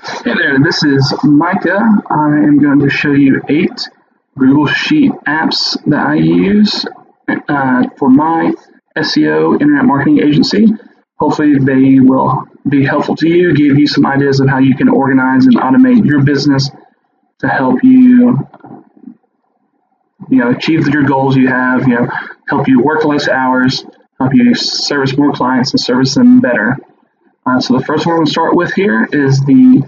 Hey there, this is Micah. I am going to show you 8 Google Sheet apps that I use for my SEO internet marketing agency. Hopefully they will be helpful to you, give you some ideas of how you can organize and automate your business to help you, achieve your goals you have, help you work less hours, help you service more clients and service them better. So the first one we're going to start with here is the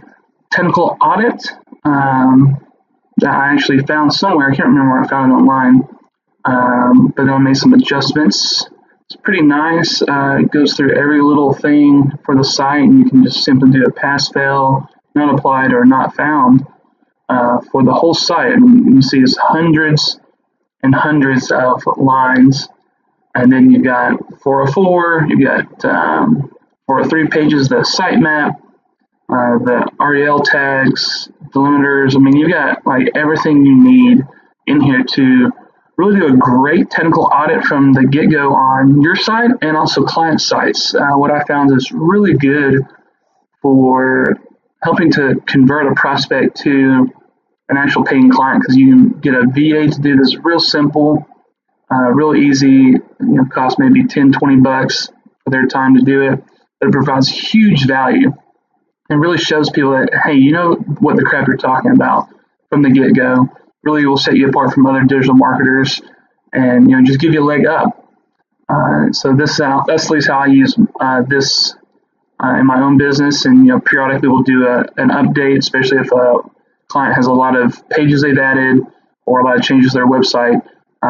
technical audit that I actually found somewhere. I can't remember where I found it online, but I made some adjustments. It's pretty nice. It goes through every little thing for the site, and you can just simply do a pass, fail, not applied, or not found for the whole site. And you can see it's hundreds and hundreds of lines. And then you got 404, you got 403 pages, the sitemap, the REL tags, delimiters. I mean, you've got like everything you need in here to really do a great technical audit from the get-go on your site and also client sites. What I found is really good for helping to convert a prospect to an actual paying client, because you can get a VA to do this real simple, real easy. Cost maybe $10-20 for their time to do it, but it provides huge value and really shows people that, hey, you know what the crap you're talking about from the get-go. Really will set you apart from other digital marketers and just give you a leg up. So that's at least how I use this in my own business. And periodically we'll do an update, especially if a client has a lot of pages they've added or a lot of changes to their website,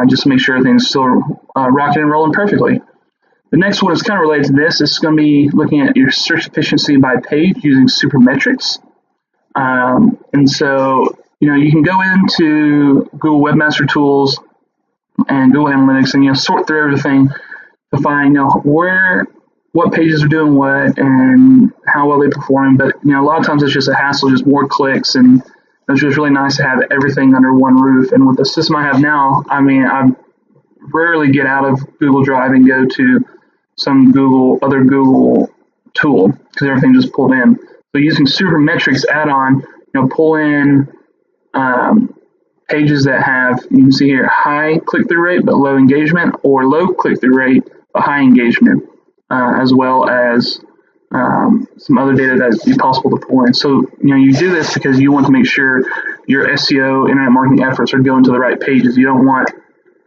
just to make sure everything's still rocking and rolling perfectly. The next one is kind of related to this. It's going to be looking at your search efficiency by page using Supermetrics. And so, you can go into Google Webmaster Tools and Google Analytics and, sort through everything to find, what pages are doing what and how well they perform. But, a lot of times it's just a hassle, just more clicks. And it's just really nice to have everything under one roof. And with the system I have now, I rarely get out of Google Drive and go to some other Google tool, because everything just pulled in. So using Supermetrics add-on, pull in pages that have, you can see here, high click-through rate but low engagement, or low click-through rate but high engagement, as well as some other data that would be possible to pull in. So, you do this because you want to make sure your SEO internet marketing efforts are going to the right pages. You don't want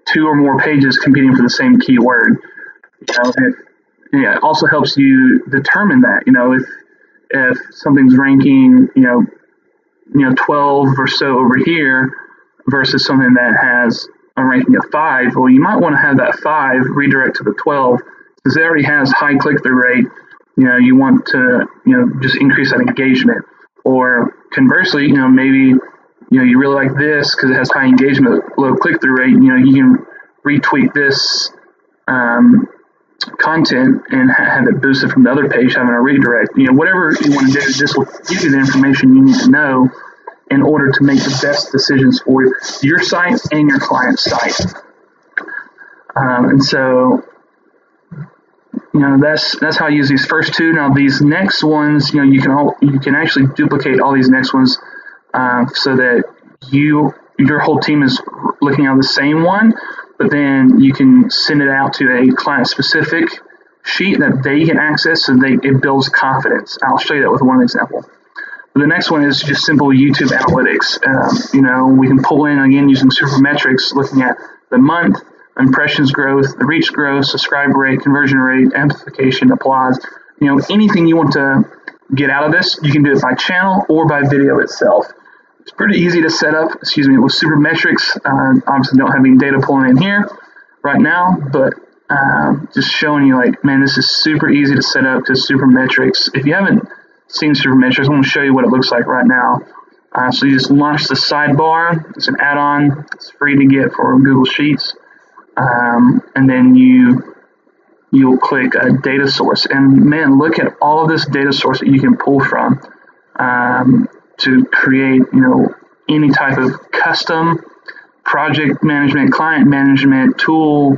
2 or more pages competing for the same keyword. It also helps you determine that, if something's ranking, 12 or so over here versus something that has a ranking of 5, well, you might want to have that 5 redirect to the 12 because it already has high click-through rate. You want to, just increase that engagement. Or conversely, maybe, you really like this because it has high engagement, low click-through rate. You can retweet this content and have it boosted from the other page, having a redirect. Whatever you want to do, this will give you the information you need to know in order to make the best decisions for your site and your client's site. And so, that's how I use these first 2. Now these next ones, you can actually duplicate all these next ones so that your whole team is looking at the same one, but then you can send it out to a client-specific sheet that they can access, so it builds confidence. I'll show you that with one example. But the next one is just simple YouTube analytics. We can pull in, again, using Supermetrics, looking at the month, impressions growth, the reach growth, subscribe rate, conversion rate, amplification, applause. Anything you want to get out of this, you can do it by channel or by video itself. It's pretty easy to set up, with Supermetrics. Obviously don't have any data pulling in here right now, but just showing you this is super easy to set up to Supermetrics. If you haven't seen Supermetrics, I'm going to show you what it looks like right now. So you just launch the sidebar. It's an add-on. It's free to get for Google Sheets. And then you'll click a data source. And man, look at all of this data source that you can pull from to create, any type of custom project management, client management tool,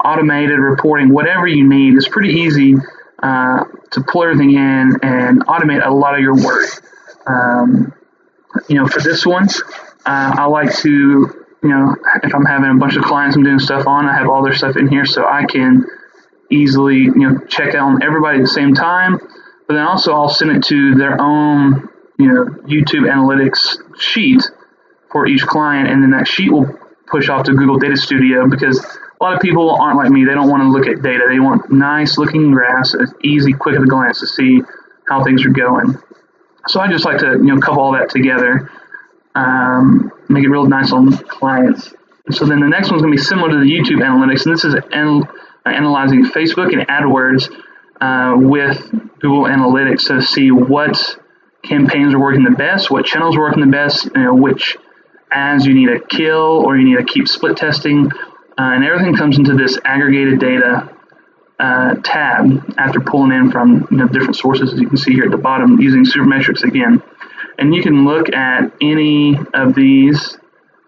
automated reporting, whatever you need. It's pretty easy to pull everything in and automate a lot of your work. For this one, I like to, if I'm having a bunch of clients I'm doing stuff on, I have all their stuff in here so I can easily, check out on everybody at the same time. But then also I'll send it to their own, YouTube analytics sheet for each client, and then that sheet will push off to Google Data Studio because a lot of people aren't like me. They don't want to look at data. They want nice looking graphs, easy, quick at a glance to see how things are going. So I just like to, couple all that together, make it real nice on clients. So then the next one's going to be similar to the YouTube analytics, and this is analyzing Facebook and AdWords with Google Analytics to see what campaigns are working the best, what channels are working the best, which ads you need to kill or you need to keep split testing, and everything comes into this aggregated data tab after pulling in from different sources, as you can see here at the bottom, using Supermetrics again. And you can look at any of these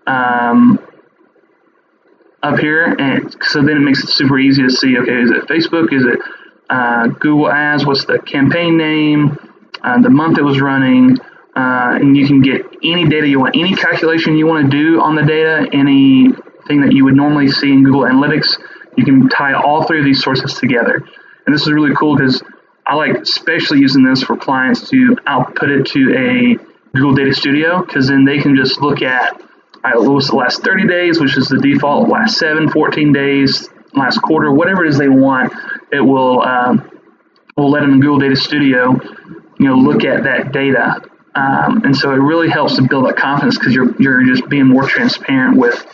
up here, and so then it makes it super easy to see, okay, is it Facebook, is it Google Ads, what's the campaign name, the month it was running, and you can get any data you want, any calculation you want to do on the data, anything that you would normally see in Google Analytics. You can tie all three of these sources together. And this is really cool because I like especially using this for clients to output it to a Google Data Studio, because then they can just look at what was the last 30 days, which is the default, last 7, 14 days, last quarter, whatever it is they want. It will let them in Google Data Studio, look at that data. And so it really helps to build that confidence because you're just being more transparent with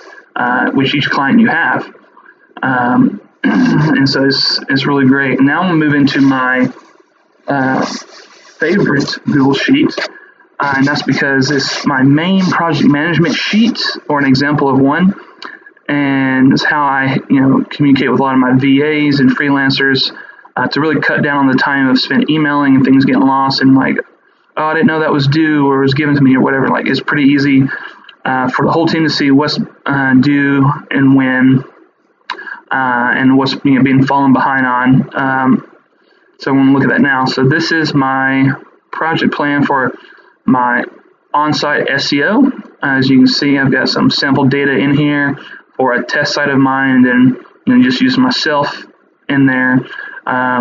each client you have. And so it's really great. Now I'm going to move into my favorite Google Sheet, and that's because it's my main project management sheet, or an example of one, and it's how I communicate with a lot of my VAs and freelancers to really cut down on the time of spent emailing and things getting lost and like, oh, I didn't know that was due or was given to me or whatever. Like, it's pretty easy for the whole team to see what's due and when. And what's being fallen behind on. So I'm going to look at that now. So this is my project plan for my on-site SEO. As you can see, I've got some sample data in here for a test site of mine, and then just use myself in there.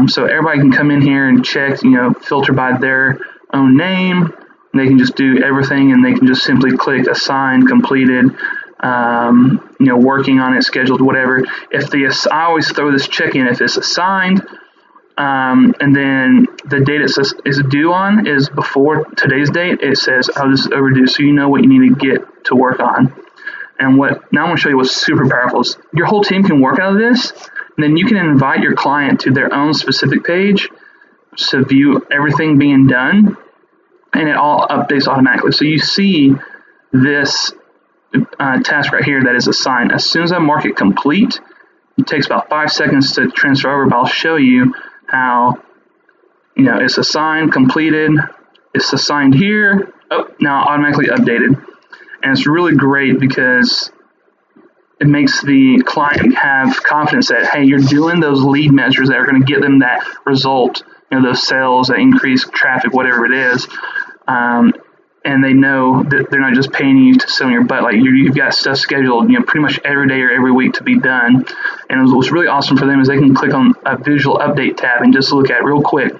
So everybody can come in here and check, filter by their own name. They can just do everything, and they can just simply click assigned, completed, working on it, scheduled, whatever. I always throw this check in if it's assigned, and then the date it says is due on is before today's date. It says, oh, this is overdue, so you know what you need to get to work on. And now I'm going to show you what's super powerful is your whole team can work out of this, and then you can invite your client to their own specific page to view everything being done, and it all updates automatically. So you see this task right here that is assigned. As soon as I mark it complete, it takes about 5 seconds to transfer over, but I'll show you how, it's assigned, completed, it's assigned here, now automatically updated. And it's really great because it makes the client have confidence that, hey, you're doing those lead measures that are going to get them that result, those sales, that increase traffic, whatever it is. And they know that they're not just paying you to sit on your butt. Like, you've got stuff scheduled, pretty much every day or every week to be done. And what's really awesome for them is they can click on a visual update tab and just look at it real quick.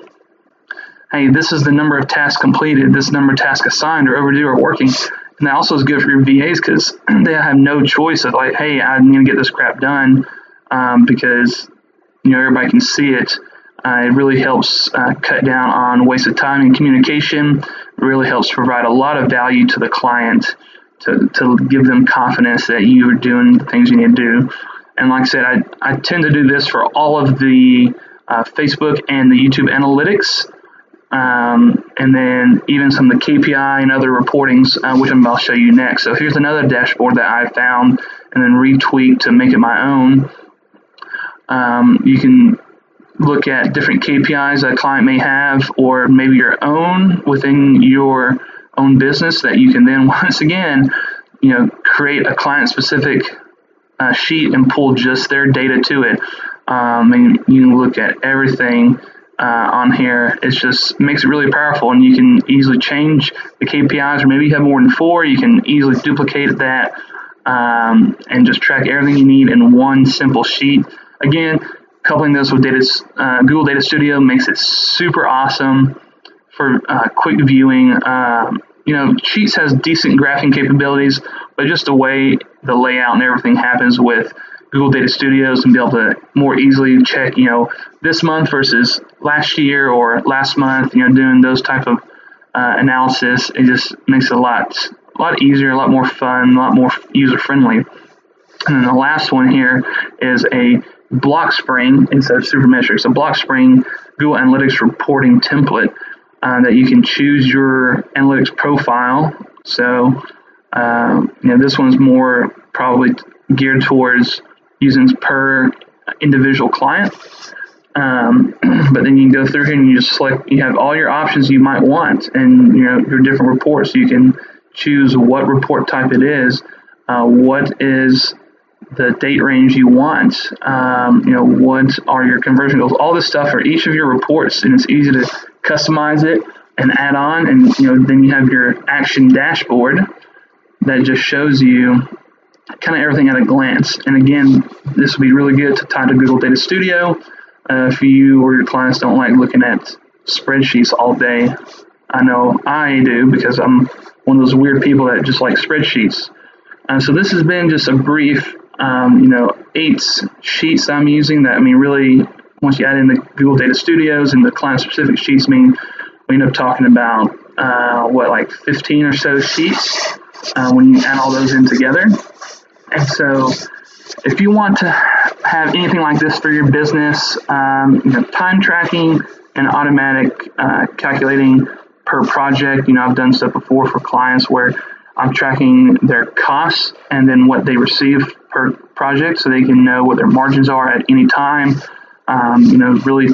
Hey, this is the number of tasks completed, this number of tasks assigned or overdue or working. And that also is good for your VAs because they have no choice of like, hey, I'm going to get this crap done because, everybody can see it. It really helps cut down on wasted time and communication. It really helps provide a lot of value to the client to give them confidence that you are doing the things you need to do. And like I said, I tend to do this for all of the Facebook and the YouTube analytics, and then even some of the KPI and other reportings, which I'll show you next. So here's another dashboard that I found and then retweaked to make it my own. You can look at different KPIs that a client may have, or maybe your own within your own business that you can then once again, create a client-specific sheet and pull just their data to it. And you can look at everything on here. It just makes it really powerful, and you can easily change the KPIs, or maybe you have more than 4. You can easily duplicate that and just track everything you need in one simple sheet. Again, coupling this with Google Data Studio makes it super awesome for quick viewing. Sheets has decent graphing capabilities, but just the way the layout and everything happens with Google Data Studios, and be able to more easily check, this month versus last year or last month, doing those type of analysis, it just makes it a lot easier, a lot more fun, a lot more user friendly. And then the last one here is a block spring instead of Supermetrics. A block spring Google Analytics reporting template that you can choose your analytics profile. So, this one's more probably geared towards using per individual client. But then you can go through here and you just select, you have all your options you might want, and your different reports. You can choose what report type it is, what is the date range you want, what are your conversion goals, all this stuff for each of your reports, and it's easy to customize it and add on. And then you have your action dashboard that just shows you kind of everything at a glance. And again, this would be really good to tie to Google Data Studio if you or your clients don't like looking at spreadsheets all day. I know I do, because I'm one of those weird people that just like spreadsheets. So this has been just a brief, 8 sheets I'm using that, really, once you add in the Google Data Studios and the client-specific sheets, we end up talking about, 15 or so sheets when you add all those in together. And so if you want to have anything like this for your business, time tracking and automatic calculating per project, I've done stuff before for clients where I'm tracking their costs and then what they receive per project, so they can know what their margins are at any time, really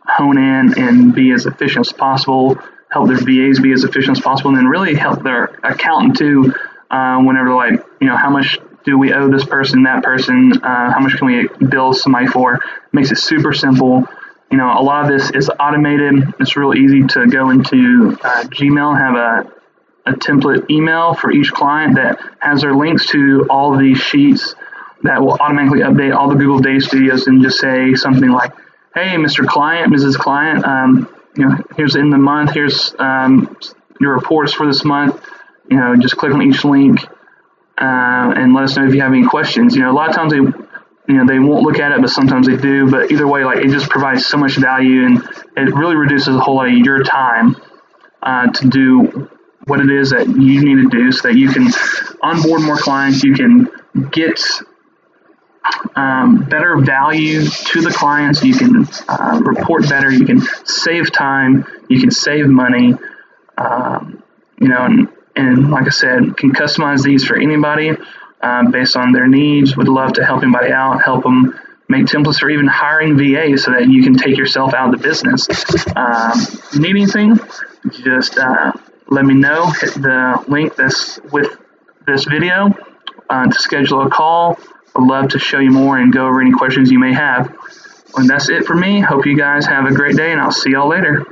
hone in and be as efficient as possible, help their VAs be as efficient as possible, and then really help their accountant too, whenever they're like, how much do we owe this person, that person, how much can we bill somebody for? Makes it super simple. A lot of this is automated. It's real easy to go into Gmail, have a template email for each client that has their links to all of these sheets that will automatically update all the Google Data Studios, and just say something like, hey, Mr. Client, Mrs. Client, here's in the month, here's your reports for this month, just click on each link and let us know if you have any questions. A lot of times they won't look at it, but sometimes they do. But either way, it just provides so much value, and it really reduces a whole lot of your time to do what it is that you need to do, so that you can onboard more clients, you can get better value to the clients, you can report better, you can save time, you can save money, and like I said, can customize these for anybody based on their needs. Would love to help anybody out, help them make templates, or even hiring VAs so that you can take yourself out of the business. Need anything, just let me know. Hit the link that's with this video to schedule a call. I'd love to show you more and go over any questions you may have. And that's it for me. Hope you guys have a great day, and I'll see y'all later.